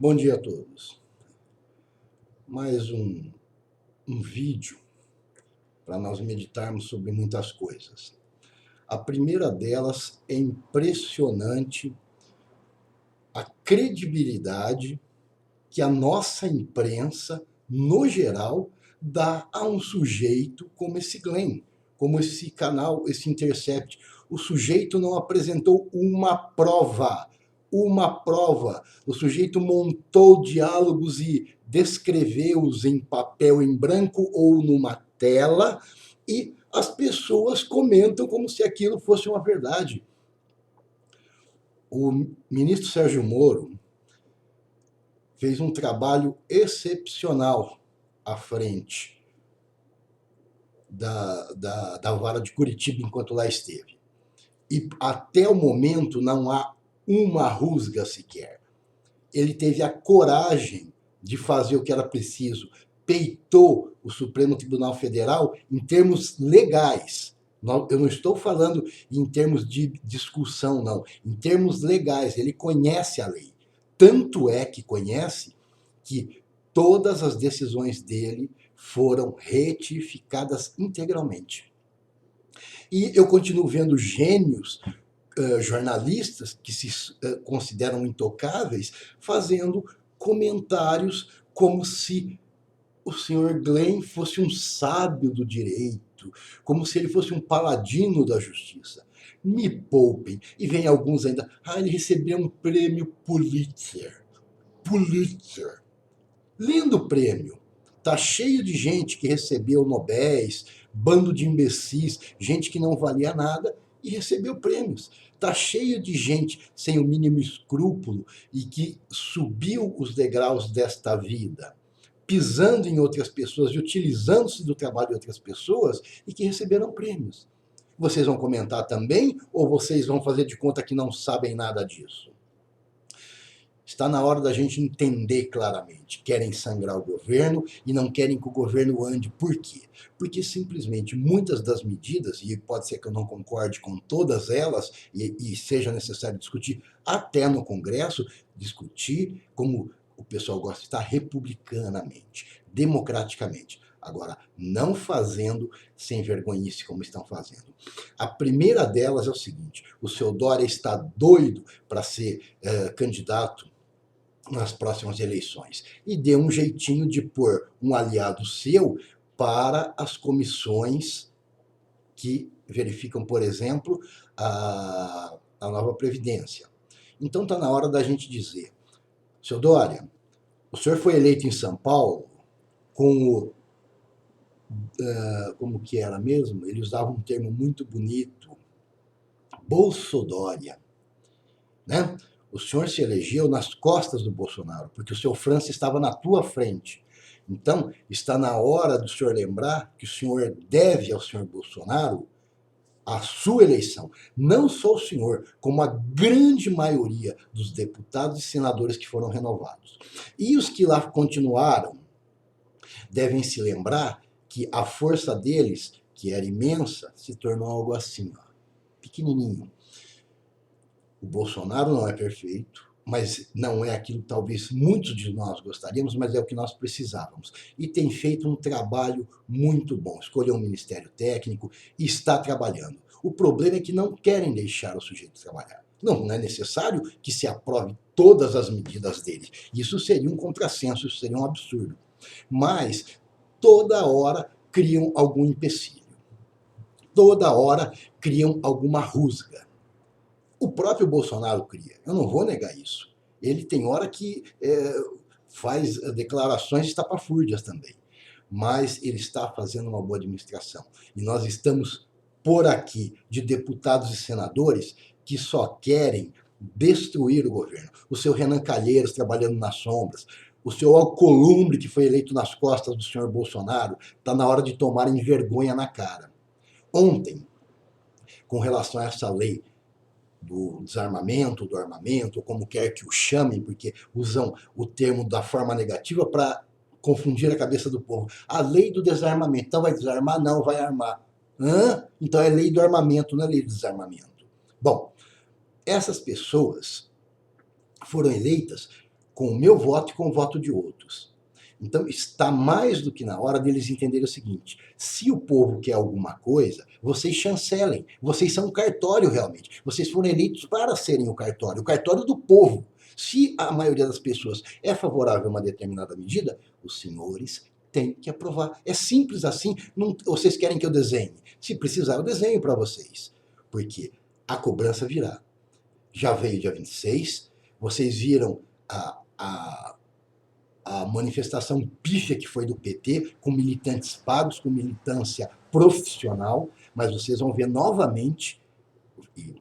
Bom dia a todos. Mais um vídeo para nós meditarmos sobre muitas coisas. A primeira delas é impressionante a credibilidade que a nossa imprensa, no geral, dá a um sujeito como esse Glenn, como esse canal, esse Intercept. O sujeito não apresentou uma prova. O sujeito montou diálogos e descreveu-os em papel em branco ou numa tela, e as pessoas comentam como se aquilo fosse uma verdade. O ministro Sérgio Moro fez um trabalho excepcional à frente da vara de Curitiba enquanto lá esteve. E até o momento não há uma rusga sequer. Ele teve a coragem de fazer o que era preciso, peitou o Supremo Tribunal Federal em termos legais. Eu não estou falando em termos de discussão, não. Em termos legais, ele conhece a lei. Tanto é que conhece que todas as decisões dele foram retificadas integralmente. E eu continuo vendo gênios, jornalistas que se consideram intocáveis, fazendo comentários como se o senhor Glenn fosse um sábio do direito, como se ele fosse um paladino da justiça. Me poupem. E vem alguns ainda, ele recebeu um prêmio Pulitzer. Lindo prêmio. Tá cheio de gente que recebeu Nobéis, bando de imbecis, gente que não valia nada e recebeu prêmios. Tá cheio de gente sem o mínimo escrúpulo e que subiu os degraus desta vida, pisando em outras pessoas e utilizando-se do trabalho de outras pessoas e que receberam prêmios. Vocês vão comentar também ou vocês vão fazer de conta que não sabem nada disso? Está na hora da gente entender claramente. Querem sangrar o governo e não querem que o governo ande. Por quê? Porque simplesmente muitas das medidas, e pode ser que eu não concorde com todas elas, e seja necessário discutir até no Congresso, discutir, como o pessoal gosta de estar, republicanamente, democraticamente. Agora, não fazendo sem vergonhice como estão fazendo. A primeira delas é o seguinte: o seu Dória está doido para ser candidato nas próximas eleições e deu um jeitinho de pôr um aliado seu para as comissões que verificam, por exemplo, a nova Previdência. Então está na hora da gente dizer: seu Dória, o senhor foi eleito em São Paulo com o como que era mesmo? Ele usava um termo muito bonito, Bolsodória, né? O senhor se elegeu nas costas do Bolsonaro, porque o seu França estava na tua frente. Então, está na hora do senhor lembrar que o senhor deve ao senhor Bolsonaro a sua eleição. Não só o senhor, como a grande maioria dos deputados e senadores que foram renovados. E os que lá continuaram devem se lembrar que a força deles, que era imensa, se tornou algo assim, pequenininho. O Bolsonaro não é perfeito, mas não é aquilo que talvez muitos de nós gostaríamos, mas é o que nós precisávamos. E tem feito um trabalho muito bom. Escolheu um ministério técnico e está trabalhando. O problema é que não querem deixar o sujeito trabalhar. Não é necessário que se aprove todas as medidas dele. Isso seria um contrassenso, isso seria um absurdo. Mas toda hora criam algum empecilho. Toda hora criam alguma rusga. O próprio Bolsonaro cria, eu não vou negar isso. Ele tem hora que faz declarações estapafúrdias também, mas ele está fazendo uma boa administração. E nós estamos por aqui de deputados e senadores que só querem destruir o governo. O seu Renan Calheiros trabalhando nas sombras, o seu Alcolumbre, que foi eleito nas costas do senhor Bolsonaro, está na hora de tomarem vergonha na cara. Ontem, com relação a essa lei do desarmamento, do armamento, ou como quer que o chamem, porque usam o termo da forma negativa para confundir a cabeça do povo. A lei do desarmamento. Então vai desarmar? Não, vai armar. Então é lei do armamento, não é lei do desarmamento. Bom, essas pessoas foram eleitas com o meu voto e com o voto de outros. Então, está mais do que na hora deles entenderem o seguinte: se o povo quer alguma coisa, vocês chancelem. Vocês são um cartório realmente. Vocês foram eleitos para serem o cartório do povo. Se a maioria das pessoas é favorável a uma determinada medida, os senhores têm que aprovar. É simples assim. Não, vocês querem que eu desenhe? Se precisar, eu desenho para vocês. Porque a cobrança virá. Já veio dia 26, vocês viram a manifestação pífia que foi do PT, com militantes pagos, com militância profissional, mas vocês vão ver novamente,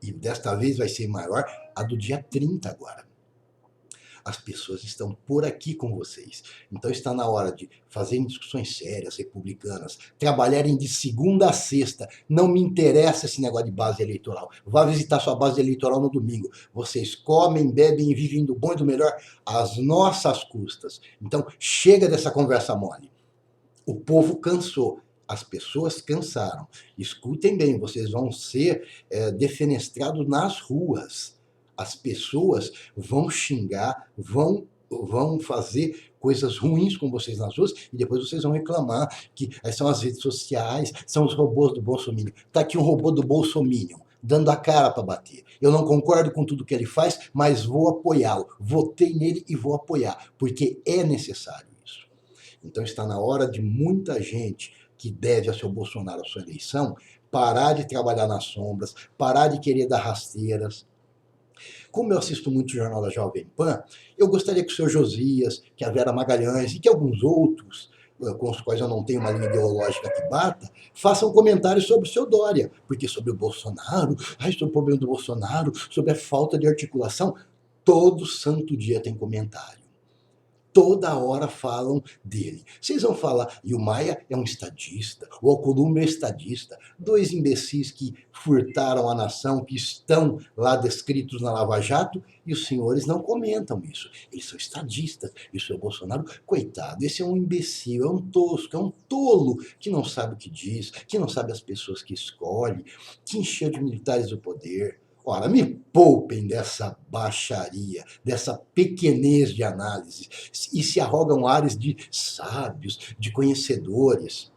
e desta vez vai ser maior, a do dia 30 agora. As pessoas estão por aqui com vocês. Então está na hora de fazerem discussões sérias, republicanas, trabalharem de segunda a sexta. Não me interessa esse negócio de base eleitoral. Vá visitar sua base eleitoral no domingo. Vocês comem, bebem e vivem do bom e do melhor às nossas custas. Então chega dessa conversa mole. O povo cansou. As pessoas cansaram. Escutem bem, vocês vão ser defenestrados nas ruas. As pessoas vão xingar, vão fazer coisas ruins com vocês nas ruas e depois vocês vão reclamar que são as redes sociais, são os robôs do Bolsominion. Está aqui um robô do Bolsominion, dando a cara para bater. Eu não concordo com tudo que ele faz, mas vou apoiá-lo. Votei nele e vou apoiar, porque é necessário isso. Então está na hora de muita gente que deve a seu Bolsonaro a sua eleição parar de trabalhar nas sombras, parar de querer dar rasteiras. Como eu assisto muito o Jornal da Jovem Pan, eu gostaria que o senhor Josias, que a Vera Magalhães e que alguns outros, com os quais eu não tenho uma linha ideológica que bata, façam comentários sobre o seu Dória, porque sobre o Bolsonaro, sobre o problema do Bolsonaro, sobre a falta de articulação, todo santo dia tem comentário. Toda hora falam dele. Vocês vão falar, e o Maia é um estadista, o Alcolumbre é estadista, dois imbecis que furtaram a nação, que estão lá descritos na Lava Jato, e os senhores não comentam isso. Eles são estadistas, e o seu Bolsonaro, coitado, esse é um imbecil, é um tosco, é um tolo, que não sabe o que diz, que não sabe as pessoas que escolhe, que encheu de militares o poder. Ora, me poupem dessa baixaria, dessa pequenez de análise, e se arrogam ares de sábios, de conhecedores.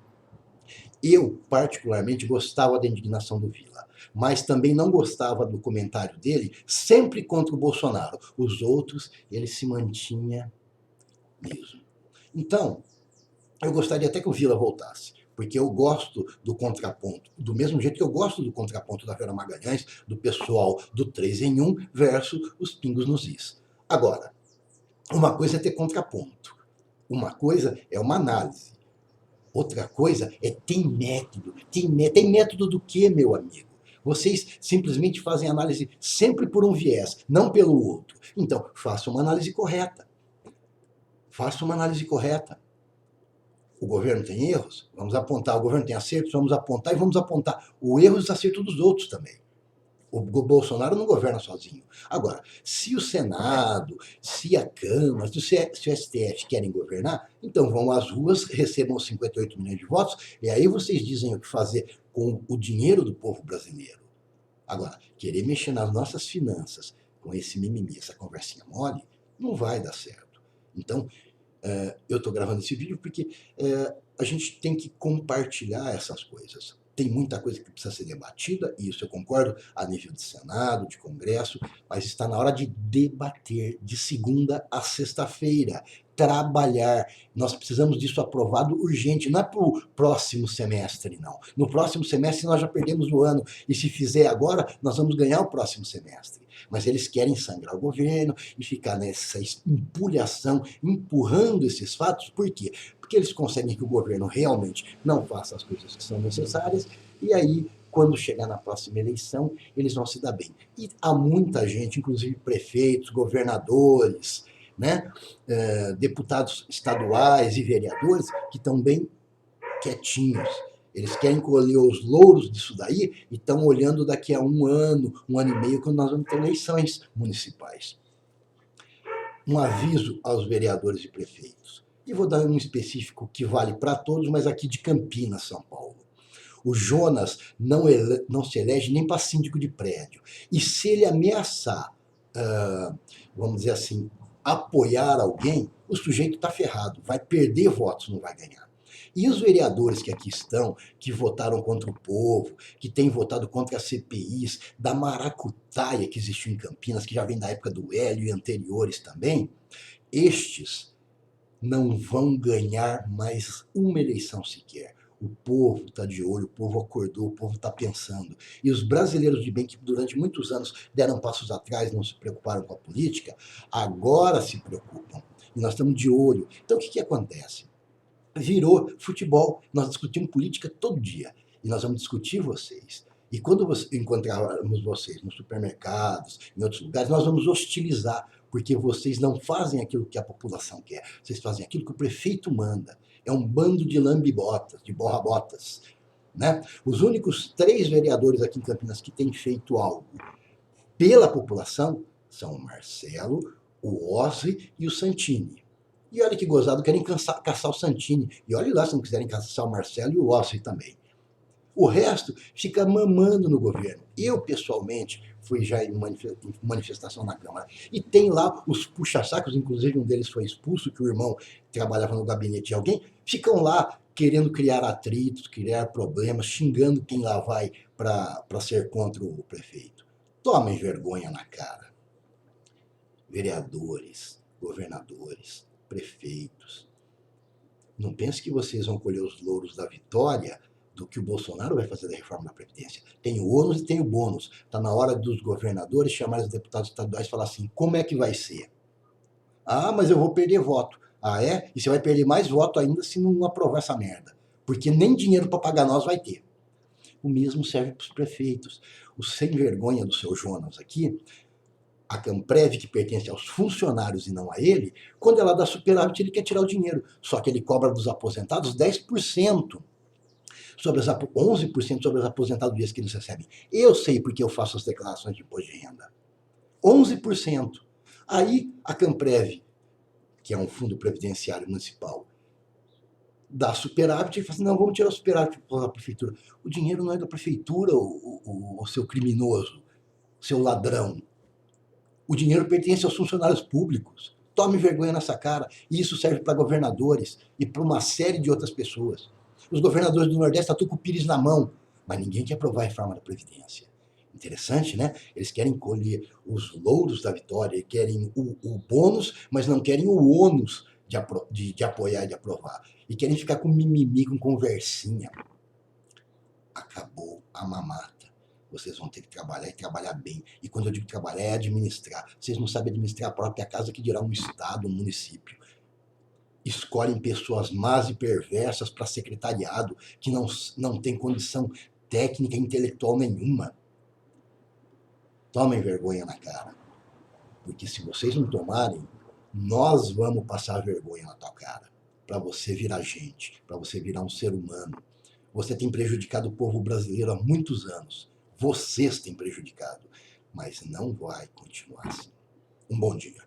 Eu, particularmente, gostava da indignação do Vila, mas também não gostava do comentário dele sempre contra o Bolsonaro. Os outros, ele se mantinha mesmo. Então, eu gostaria até que o Vila voltasse, porque eu gosto do contraponto, do mesmo jeito que eu gosto do contraponto da Vera Magalhães, do pessoal do 3 em 1 versus os pingos nos is. Agora, uma coisa é ter contraponto, uma coisa é uma análise, outra coisa é ter método. Tem método do quê, meu amigo? Vocês simplesmente fazem análise sempre por um viés, não pelo outro. Então, faça uma análise correta. Faça uma análise correta. O governo tem erros? Vamos apontar. O governo tem acertos? Vamos apontar e vamos apontar o erro e os acertos dos outros também. O Bolsonaro não governa sozinho. Agora, se o Senado, se a Câmara, se o STF querem governar, então vão às ruas, recebam os 58 milhões de votos, e aí vocês dizem o que fazer com o dinheiro do povo brasileiro. Agora, querer mexer nas nossas finanças com esse mimimi, essa conversinha mole, não vai dar certo. Então, eu estou gravando esse vídeo porque a gente tem que compartilhar essas coisas. Tem muita coisa que precisa ser debatida, e isso eu concordo, a nível de Senado, de Congresso, mas está na hora de debater de segunda a sexta-feira, trabalhar. Nós precisamos disso aprovado urgente, não é para o próximo semestre, não. No próximo semestre nós já perdemos o ano, e se fizer agora, nós vamos ganhar o próximo semestre. Mas eles querem sangrar o governo e ficar nessa empulhação, empurrando esses fatos. Por quê? Porque eles conseguem que o governo realmente não faça as coisas que são necessárias, e aí, quando chegar na próxima eleição, eles vão se dar bem. E há muita gente, inclusive prefeitos, governadores, né, deputados estaduais e vereadores, que estão bem quietinhos. Eles querem colher os louros disso daí e estão olhando daqui a um ano e meio, quando nós vamos ter eleições municipais. Um aviso aos vereadores e prefeitos. E vou dar um específico que vale para todos, mas aqui de Campinas, São Paulo. O Jonas não se elege nem para síndico de prédio. E se ele ameaçar, vamos dizer assim, apoiar alguém, o sujeito está ferrado, vai perder votos, não vai ganhar. E os vereadores que aqui estão, que votaram contra o povo, que têm votado contra as CPIs, da maracutaia que existiu em Campinas, que já vem da época do Hélio e anteriores também, estes não vão ganhar mais uma eleição sequer. O povo está de olho, o povo acordou, o povo está pensando. E os brasileiros de bem que durante muitos anos deram passos atrás, não se preocuparam com a política, agora se preocupam. E nós estamos de olho. Então o que acontece? Virou futebol, nós discutimos política todo dia. E nós vamos discutir vocês. E quando encontrarmos vocês nos supermercados, em outros lugares, nós vamos hostilizar, porque vocês não fazem aquilo que a população quer, vocês fazem aquilo que o prefeito manda. É um bando de lambibotas, de borrabotas. Né? Os únicos 3 vereadores aqui em Campinas que têm feito algo pela população são o Marcelo, o Ossi e o Santini. E olha que gozado, querem caçar o Santini. E olha lá se não quiserem caçar o Marcelo e o Ossi também. O resto fica mamando no governo. Eu, pessoalmente, fui já em manifestação na Câmara. E tem lá os puxa-sacos, inclusive um deles foi expulso, que o irmão trabalhava no gabinete de alguém, ficam lá querendo criar atritos, criar problemas, xingando quem lá vai para ser contra o prefeito. Tomem vergonha na cara. Vereadores, governadores, prefeitos. Não pense que vocês vão colher os louros da vitória do que o Bolsonaro vai fazer da reforma da Previdência. Tem o ônus e tem o bônus. Está na hora dos governadores chamarem os deputados estaduais e falar assim, como é que vai ser? Ah, mas eu vou perder voto. Ah, é? E você vai perder mais voto ainda se não aprovar essa merda. Porque nem dinheiro para pagar nós vai ter. O mesmo serve para os prefeitos. O sem vergonha do seu Jonas aqui, a Camprev, que pertence aos funcionários e não a ele, quando ela dá superávit, ele quer tirar o dinheiro. Só que ele cobra dos aposentados 10%. Sobre 11% sobre as aposentadorias que eles recebem. Eu sei porque eu faço as declarações de imposto de renda. 11%. Aí a Camprev, que é um fundo previdenciário municipal, dá superávit e fala assim, não, vamos tirar o superávit da prefeitura. O dinheiro não é da prefeitura, o seu criminoso, seu ladrão. O dinheiro pertence aos funcionários públicos. Tome vergonha nessa cara. E isso serve para governadores e para uma série de outras pessoas. Os governadores do Nordeste estão com o pires na mão, mas ninguém quer aprovar a reforma da Previdência. Interessante, né? Eles querem colher os louros da vitória, querem o bônus, mas não querem o ônus de apoiar e de aprovar. E querem ficar com mimimi, com conversinha. Acabou a mamata. Vocês vão ter que trabalhar e trabalhar bem. E quando eu digo trabalhar, é administrar. Vocês não sabem administrar a própria casa, que dirá um estado, um município. Escolhem pessoas más e perversas para secretariado, que não tem condição técnica e intelectual nenhuma. Tomem vergonha na cara. Porque se vocês não tomarem, nós vamos passar vergonha na tua cara. Para você virar gente, para você virar um ser humano. Você tem prejudicado o povo brasileiro há muitos anos. Vocês têm prejudicado. Mas não vai continuar assim. Um bom dia.